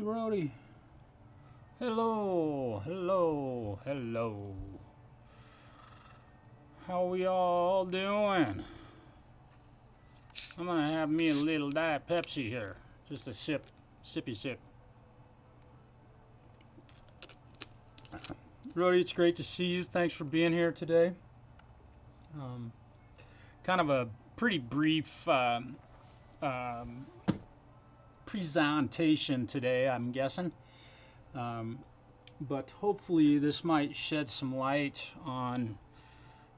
Brody. Hello, hello, hello. How we all doing? I'm gonna have me a little Diet Pepsi here. Just a sip, sippy sip. Brody, it's great to see you. Thanks for being here today. Kind of a pretty brief presentation today, I'm guessing. But hopefully this might shed some light on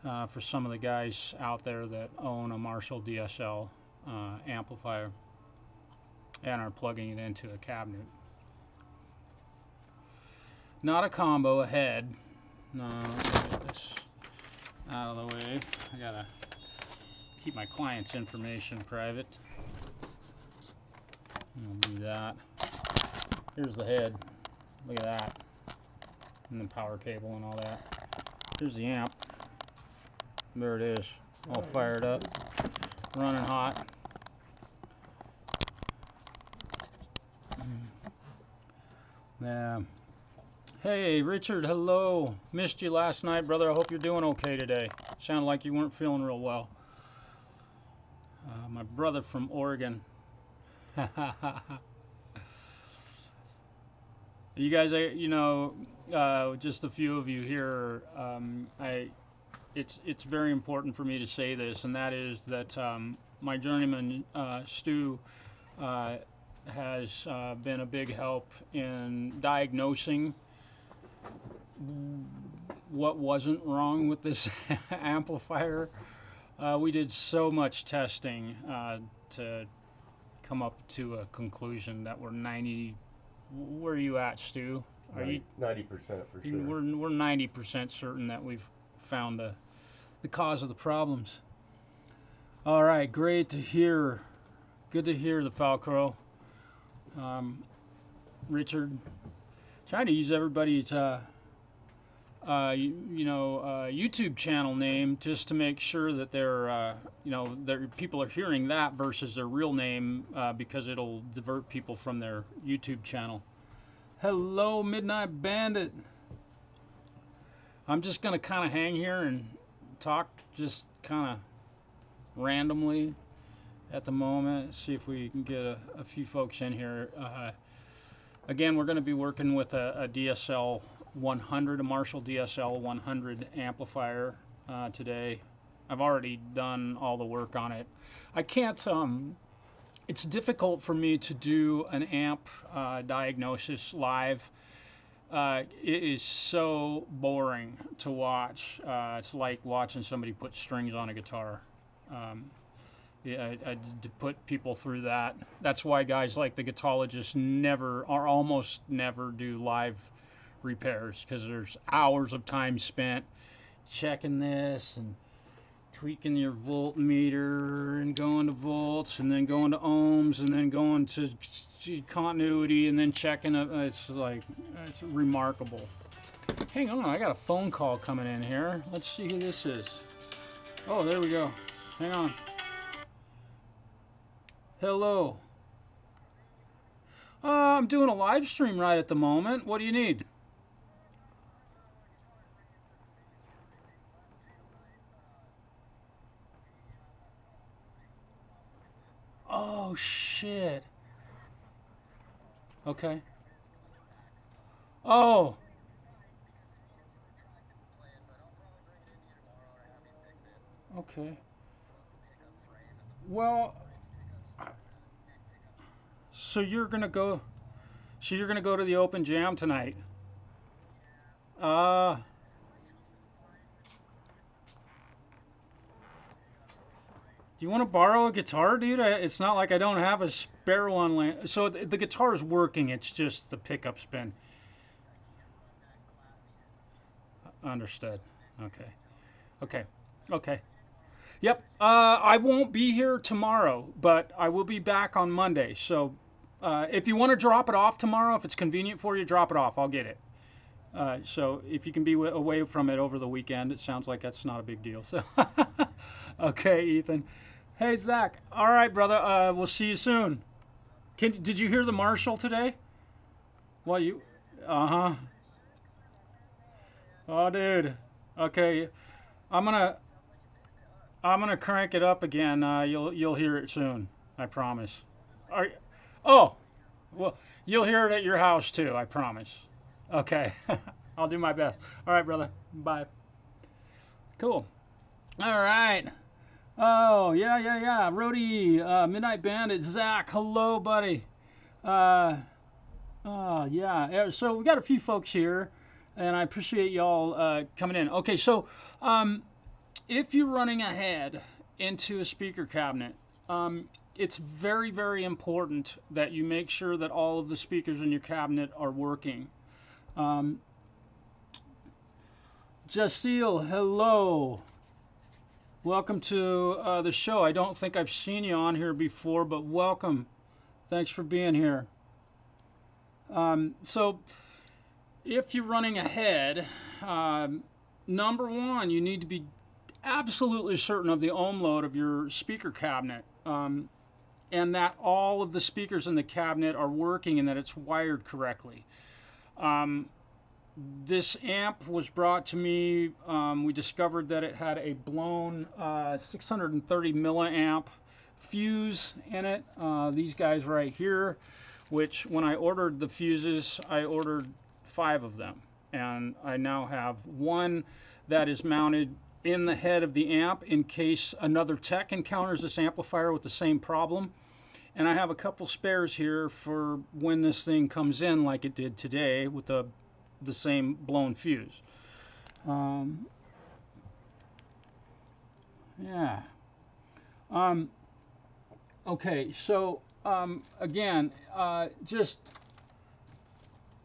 for some of the guys out there that own a Marshall DSL amplifier and are plugging it into a cabinet. Not a combo, a head. No, get this out of the way. I gotta keep my client's information private. I'll do that. Here's the head. Look at that. And the power cable and all that. Here's the amp. There it is. All fired up. Running hot. Yeah. Hey, Richard, hello. Missed you last night, brother. I hope you're doing okay today. Sounded like you weren't feeling real well. My brother from Oregon. You guys, you know, just a few of you here. It's very important for me to say this, and that is that my journeyman Stu has been a big help in diagnosing what wasn't wrong with this amplifier. We did so much testing to come up to a conclusion that we're 90. Where are you at, Stu? Are 90% for sure. We're 90% certain that we've found the cause of the problems. All right, great to hear. Good to hear the Falcro. Richard, trying to use everybody's YouTube channel name just to make sure that they're people are hearing that versus their real name because it'll divert people from their YouTube channel. Hello, Midnight Bandit. I'm just gonna kind of hang here and talk just kind of randomly at the moment. See if we can get a few folks in here. Again, we're going to be working with a DSL 100, a Marshall DSL 100 amplifier today. I've already done all the work on it. I can't, it's difficult for me to do an amp diagnosis live. It is so boring to watch. It's like watching somebody put strings on a guitar. To put people through that. That's why guys like the guitologists never, or almost never, do live repairs, because there's hours of time spent checking this and tweaking your voltmeter and going to volts and then going to ohms and then going to continuity and then checking it. It's like, it's remarkable. Hang on, I got a phone call coming in here. Let's see who this is. Oh, there we go. Hang on. Hello. I'm doing a live stream right at the moment. What do you need? Oh, shit. Okay. Oh. Okay. Well, so you're gonna go. So you're gonna go to the open jam tonight. Uh, do you want to borrow a guitar, dude? It's not like I don't have a spare one. So the guitar's working. It's just the pickup's been. Understood. Okay. Okay. Okay. Yep. I won't be here tomorrow, but I will be back on Monday. So if you want to drop it off tomorrow, if it's convenient for you, drop it off. I'll get it. So if you can be away from it over the weekend, it sounds like that's not a big deal. So, okay, Ethan. Hey, Zach. All right, brother. We'll see you soon. Did you hear the Marshall today? Well, you, uh-huh. Oh, dude. Okay, I'm gonna I'm gonna crank it up again. You'll hear it soon. I promise. Are, oh, well, you'll hear it at your house too. I promise. Okay. I'll do my best. All right, brother. Bye. Cool. All right. Oh, yeah, yeah, yeah. Rody, Midnight Bandit, Zach, hello, buddy. Uh, yeah. So we got a few folks here, and I appreciate y'all coming in. Okay, so um, if you're running ahead into a speaker cabinet, it's very, very important that you make sure that all of the speakers in your cabinet are working. Um, Jaceel, hello. Welcome to the show. I don't think I've seen you on here before, but welcome. Thanks for being here. So, if you're running ahead, number one, you need to be absolutely certain of the ohm load of your speaker cabinet, and that all of the speakers in the cabinet are working and that it's wired correctly. Um, this amp was brought to me. We discovered that it had a blown 630 milliamp fuse in it. These guys right here, which when I ordered the fuses, I ordered 5 of them. And I now have one that is mounted in the head of the amp in case another tech encounters this amplifier with the same problem. And I have a couple spares here for when this thing comes in like it did today with the same blown fuse. Um, yeah. Um, okay, so again, just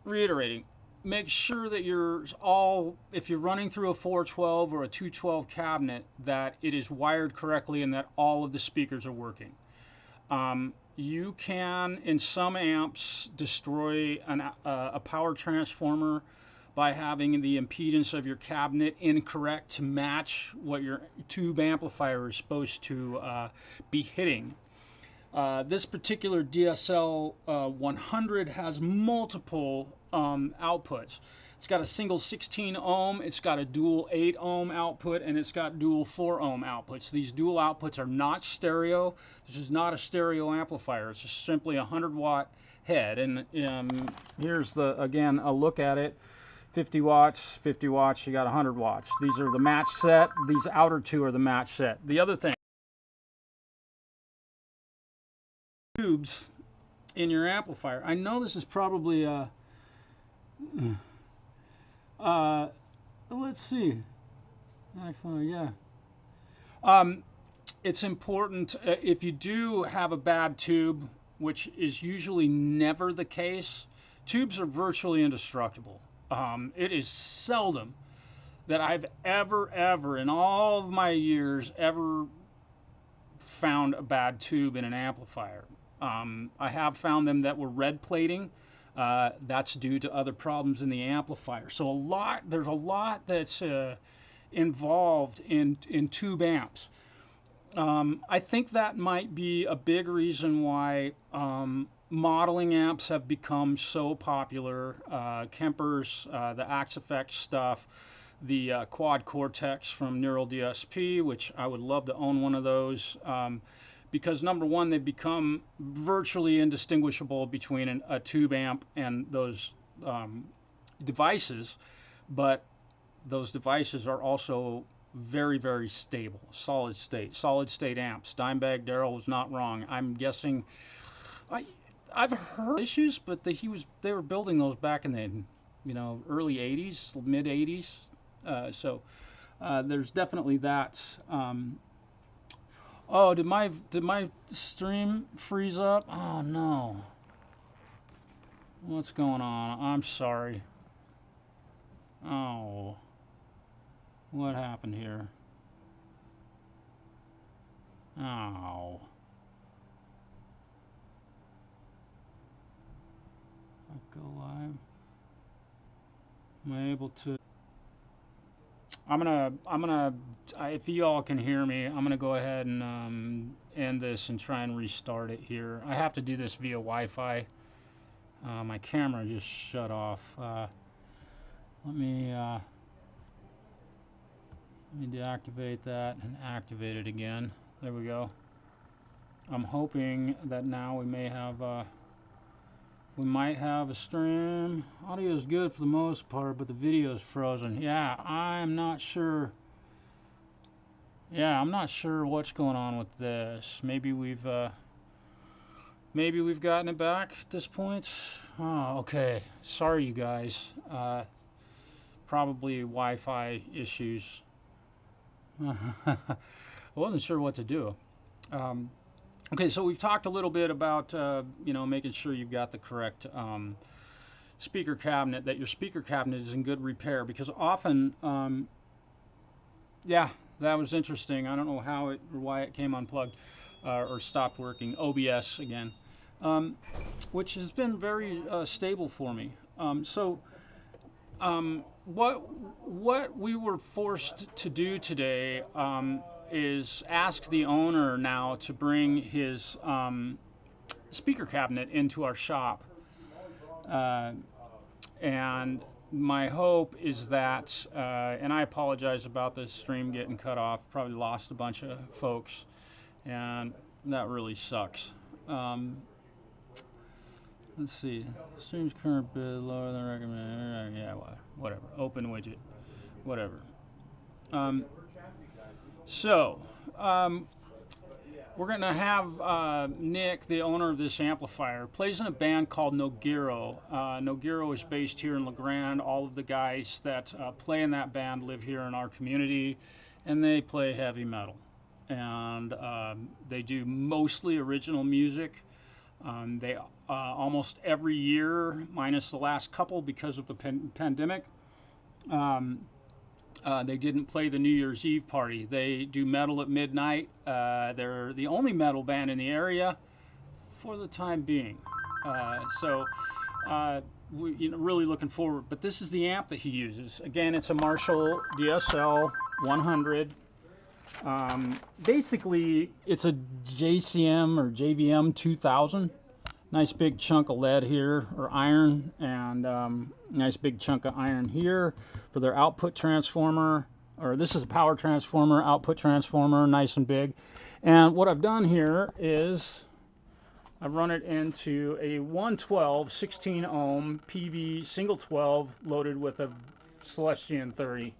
reiterating, make sure that if you're running through a 412 or a 212 cabinet, that it is wired correctly and that all of the speakers are working. You can, in some amps, destroy a power transformer by having the impedance of your cabinet incorrect to match what your tube amplifier is supposed to be hitting. This particular DSL 100 has multiple outputs. It's got a single 16 ohm, it's got a dual 8 ohm output, and it's got dual 4 ohm outputs. These dual outputs are not stereo. This is not a stereo amplifier. It's just simply a 100-watt head. And here's again a look at it. 50 watts, 50 watts, you got 100 watts. These are the match set. These outer two are the match set. The other thing, tubes in your amplifier. I know this is probably uh, let's see. Actually, yeah. Um, it's important if you do have a bad tube, which is usually never the case. Tubes are virtually indestructible. It is seldom that I've ever in all of my years ever found a bad tube in an amplifier. I have found them that were red plating. That's due to other problems in the amplifier. So there's a lot that's involved in tube amps. I think that might be a big reason why modeling amps have become so popular. Kemper's, the Axe Effect stuff, the Quad Cortex from Neural DSP, which I would love to own one of those. Because number one, they've become virtually indistinguishable between a tube amp and those devices, but those devices are also very, very stable, solid state amps. Dimebag Darrell was not wrong. I'm guessing, I, I've heard issues, but they were building those back in the, early '80s, mid '80s. There's definitely that. Oh, did my stream freeze up? Oh no. What's going on? I'm sorry. Oh, what happened here? Oh. Go live. Am I able to? If you all can hear me, I'm gonna go ahead and end this and try and restart it here. I have to do this via Wi-Fi. My camera just shut off. Let me deactivate that and activate it again. There we go. I'm hoping that now we might have a stream. Audio is good for the most part, but the video is frozen. Yeah, I'm not sure. Yeah, I'm not sure what's going on with this. Maybe we've gotten it back at this point. Oh, okay. Sorry, you guys. Probably Wi-Fi issues. I wasn't sure what to do. Okay, so we've talked a little bit about making sure you've got the correct speaker cabinet, that your speaker cabinet is in good repair, because often, yeah, that was interesting. I don't know how it or why it came unplugged or stopped working. OBS again, which has been very stable for me. What we were forced to do today is ask the owner now to bring his speaker cabinet into our shop, and my hope is that, and I apologize about this stream getting cut off, probably lost a bunch of folks, and that really sucks. Let's see, stream's current bid lower than recommended. Yeah, whatever. Open widget, whatever. We're gonna have Nick, the owner of this amplifier, plays in a band called Nogiro. Nogiro is based here in La Grande. All of the guys that play in that band live here in our community, and they play heavy metal. And they do mostly original music. They almost every year, minus the last couple because of the pandemic, they didn't play the New Year's Eve party. They do metal at midnight. They're the only metal band in the area for the time being. Really looking forward. But this is the amp that he uses. Again, it's a Marshall DSL 100. Basically, it's a JCM or JVM 2000. Nice big chunk of lead here, or iron, and nice big chunk of iron here for their output transformer. Or this is a power transformer, output transformer, nice and big. And what I've done here is I've run it into a 112 16 ohm PV single 12 loaded with a Celestion 30.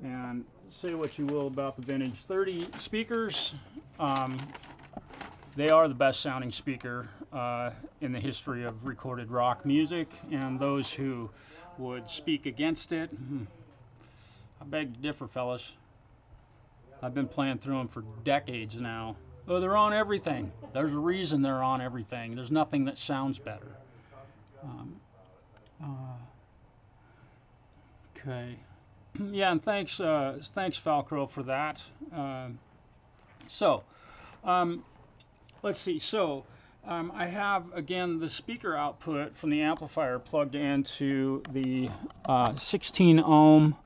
And say what you will about the vintage 30 speakers, they are the best sounding speaker in the history of recorded rock music, and those who would speak against it, I beg to differ, fellas. I've been playing through them for decades now. Oh, they're on everything. There's a reason they're on everything. There's nothing that sounds better. Okay. Yeah, and thanks Falcro for that. Let's see. So I have again the speaker output from the amplifier plugged into the 16 ohm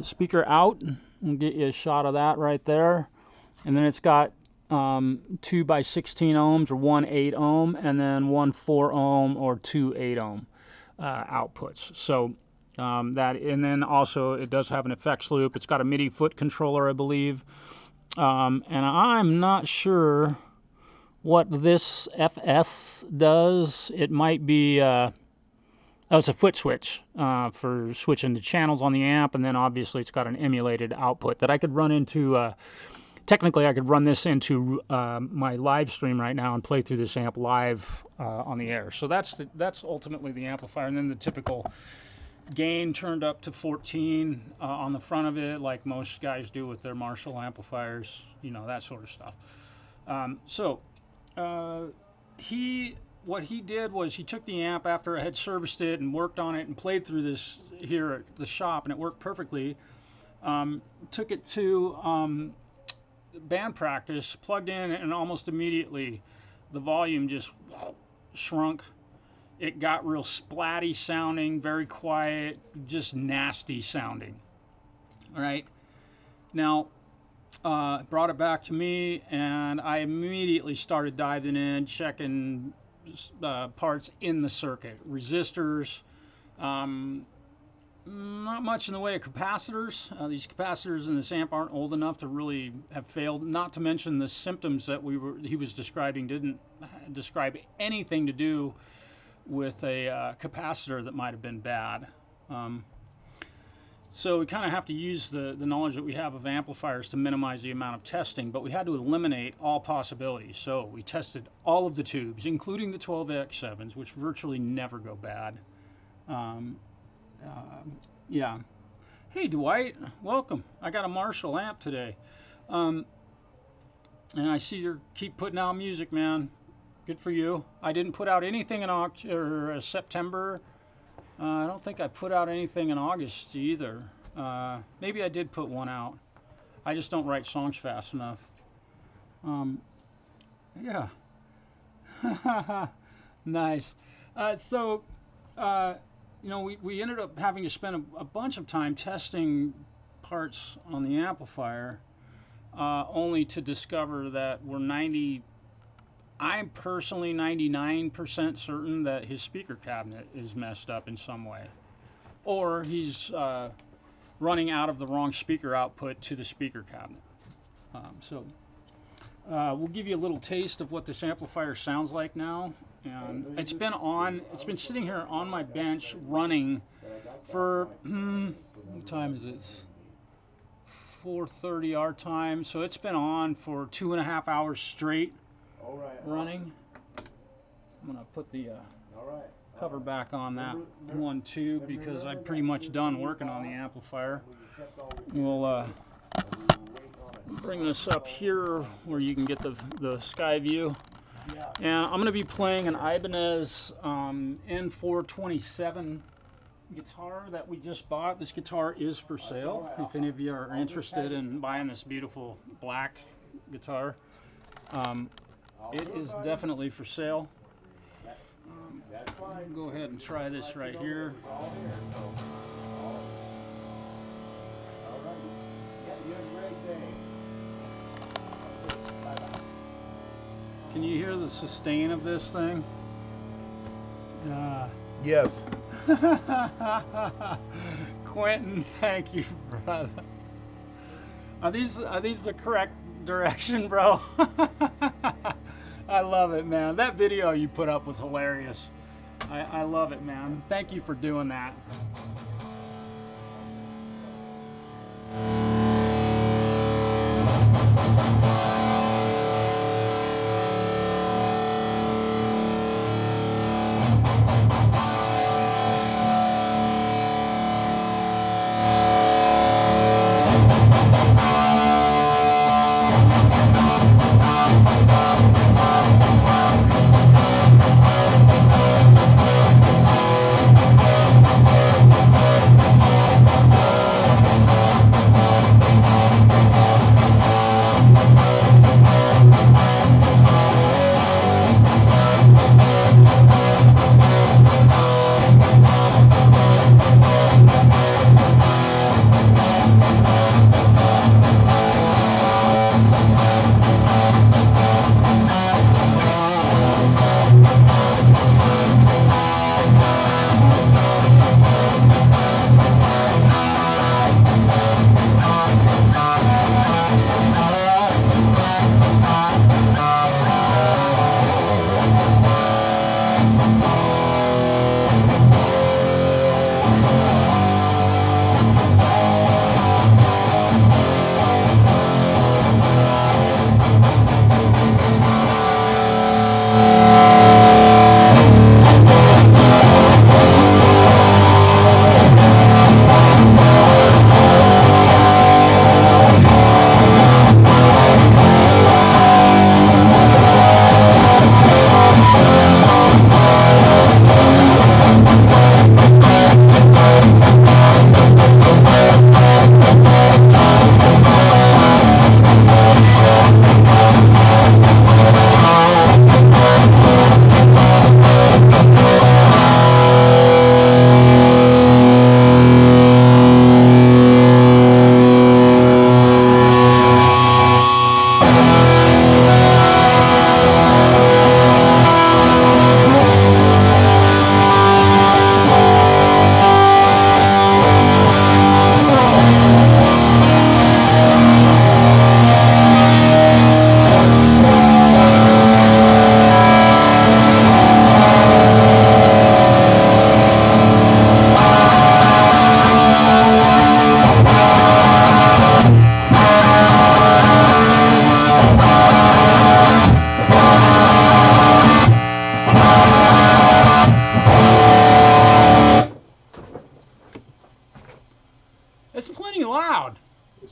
speaker out. I'll get you a shot of that right there. And then it's got 2 by 16 ohms or 1 8 ohm, and then 1 4 ohm or 2 8 ohm outputs. So and then also it does have an effects loop. It's got a MIDI foot controller, I believe. And I'm not sure what this FS does. It might be, oh, it's a foot switch for switching the channels on the amp, and then obviously it's got an emulated output that I could run into, technically I could run this into my live stream right now and play through this amp live on the air. So that's ultimately the amplifier, and then the typical gain turned up to 14 on the front of it, like most guys do with their Marshall amplifiers, that sort of stuff. What he did was he took the amp after I had serviced it and worked on it and played through this here at the shop, and it worked perfectly. Took it to band practice, plugged in, and almost immediately the volume just shrunk. It got real splatty sounding, very quiet, just nasty sounding. All right. Now, brought it back to me, and I immediately started diving in, checking, parts in the circuit. Resistors, not much in the way of capacitors. These capacitors in this amp aren't old enough to really have failed. Not to mention the symptoms that he was describing didn't describe anything to do with a capacitor that might have been bad. So we kind of have to use the knowledge that we have of amplifiers to minimize the amount of testing, but we had to eliminate all possibilities. So we tested all of the tubes, including the 12X7s, which virtually never go bad. Yeah. Hey, Dwight, welcome. I got a Marshall amp today. And I see you keep putting out music, man. Good for you. I didn't put out anything in September. I don't think I put out anything in August either. Maybe I did put one out. I just don't write songs fast enough. Yeah. Nice. You know, we ended up having to spend a bunch of time testing parts on the amplifier, only to discover that I'm personally 99% certain that his speaker cabinet is messed up in some way, or he's running out of the wrong speaker output to the speaker cabinet. We'll give you a little taste of what this amplifier sounds like now. And it's been sitting here on my bench running for, what time is it? 4:30 our time. So it's been on for 2.5 hours straight running. I'm gonna put the cover back on that one too, because I'm pretty much done working on the amplifier. We'll bring this up here where you can get the sky view. And I'm going to be playing an Ibanez N427 guitar that we just bought. This guitar is for sale if any of you are interested in buying this beautiful black guitar. It is definitely for sale. Go ahead and try this right here. Can you hear the sustain of this thing? Yes. Quentin, thank you, brother. Are these the correct direction, bro? I love it, man. That video you put up was hilarious. I love it, man. Thank you for doing that.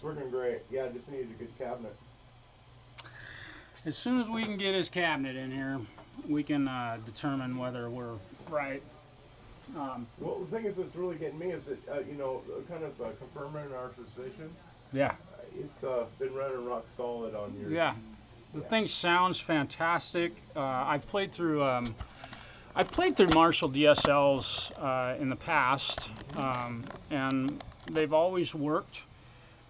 working great. Yeah, just needed a good cabinet. As soon as we can get his cabinet in here, we can determine whether we're right. Um, Well, the thing is, that's really getting me is that kind of confirming our suspicions. yeah, It's been running rock solid on yours. yeah. The Yeah. thing sounds fantastic. I've played through Marshall DSLs in the past, and they've always worked.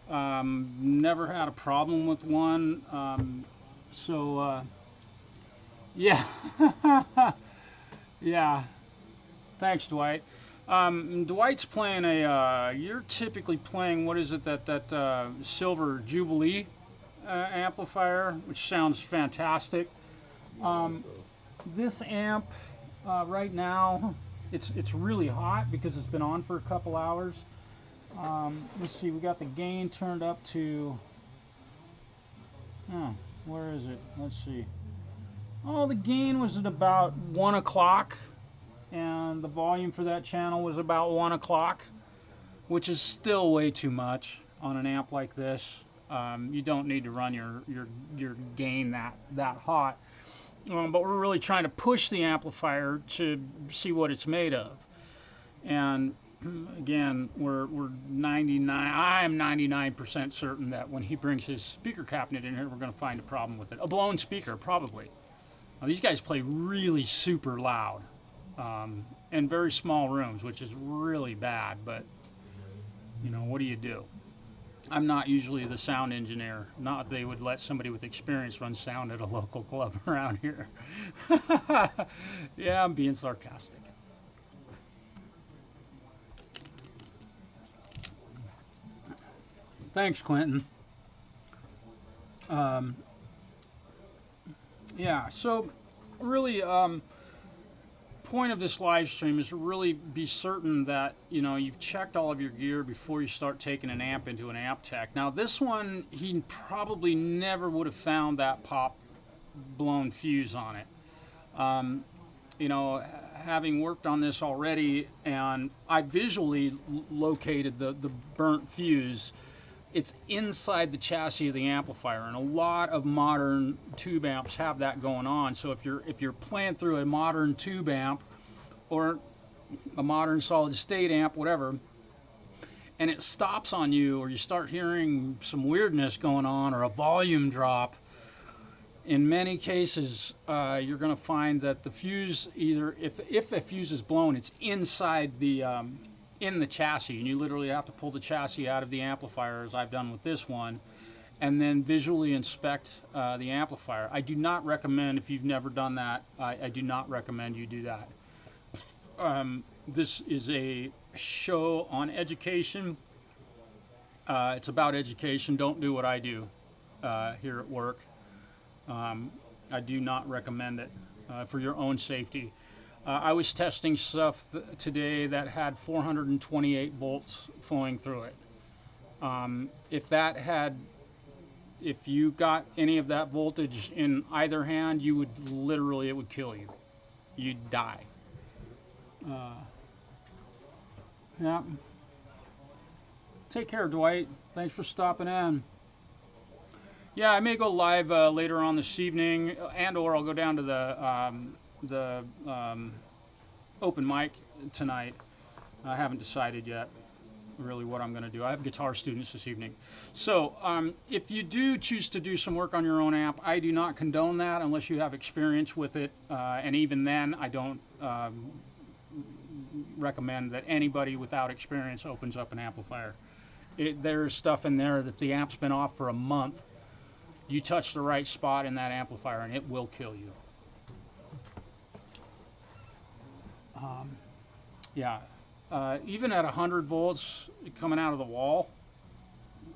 Never had a problem with one. Yeah, yeah. Thanks, Dwight. Dwight's playing a. You're typically playing what is it that Silver Jubilee amplifier, which sounds fantastic. Yeah, I like Um, those. this amp right now, it's really hot because it's been on for a couple hours. Let's see, we got the gain turned up to. Oh, where is it? Let's see. Oh, the gain was at about 1 o'clock, and the volume for that channel was about 1 o'clock, which is still way too much on an amp like this. You don't need to run your gain that hot. But we're really trying to push the amplifier to see what it's made of. And again, we're 99. I'm 99% certain that when he brings his speaker cabinet in here, we're going to find a problem with it. A blown speaker, probably. Now, these guys play really super loud in very small rooms, which is really bad. But what do you do? I'm not usually the sound engineer. Not that they would let somebody with experience run sound at a local club around here. Yeah, I'm being sarcastic. Thanks, Clinton. Um, yeah, so really, point of this live stream is to really be certain that you've checked all of your gear before you start taking an amp into an amp tech. Now this one, he probably never would have found that pop blown fuse on it. Um, Having worked on this already, and I visually located the burnt fuse. It's inside the chassis of the amplifier, and a lot of modern tube amps have that going on. So if you're playing through a modern tube amp or a modern solid state amp, whatever, and it stops on you, or you start hearing some weirdness going on, or a volume drop, in many cases, you're going to find that the fuse, either if a fuse is blown, it's inside in the chassis, and you literally have to pull the chassis out of the amplifier, as I've done with this one, and then visually inspect the amplifier. I do not recommend, if you've never done that, I do not recommend you do that. This is a show on education. It's about education. Don't do what I do here at work. I do not recommend it for your own safety. I was testing stuff today that had 428 volts flowing through it. If you got any of that voltage in either hand, you would literally, it would kill you. You'd die. Yeah. Take care, Dwight. Thanks for stopping in. Yeah, I may go live later on this evening, and/or I'll go down to the open mic tonight. I haven't decided yet, really, what I'm going to do. I have guitar students this evening. So, if you do choose to do some work on your own amp, I do not condone that unless you have experience with it. And even then, I don't recommend that anybody without experience opens up an amplifier. There's stuff in there that if the amp's been off for a month, you touch the right spot in that amplifier and it will kill you. Yeah, even at 100 volts coming out of the wall,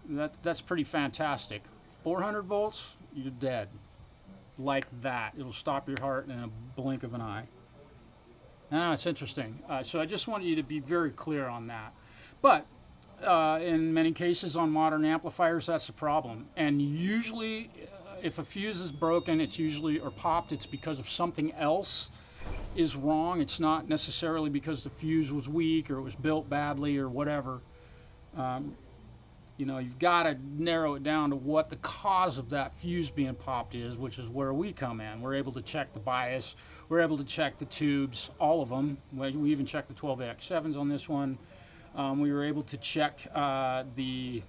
that's pretty fantastic. 400 volts, you're dead. Like that. It'll stop your heart in a blink of an eye. No, it's interesting. So I just want you to be very clear on that. But in many cases on modern amplifiers, that's a problem. And usually, if a fuse is broken, it's usually, or popped, it's because of something else is wrong. It's not necessarily because the fuse was weak or it was built badly or whatever. you've got to narrow it down to what the cause of that fuse being popped is, which is where we come in. We're able to check the bias, we're able to check the tubes, all of them. We even checked the 12AX7s on this one. We were able to check the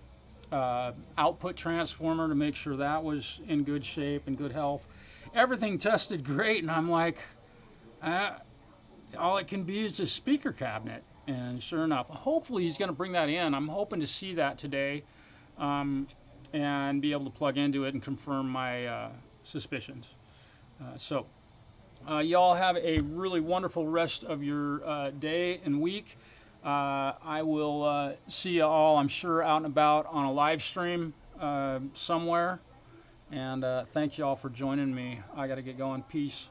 output transformer to make sure that was in good shape and good health. Everything tested great, and I'm like, all it can be is a speaker cabinet. And sure enough, hopefully he's going to bring that in. I'm hoping to see that today, and be able to plug into it and confirm my suspicions. So y'all have a really wonderful rest of your day and week. I will see you all, I'm sure, out and about on a live stream somewhere. And thanks y'all for joining me. I got to get going. Peace.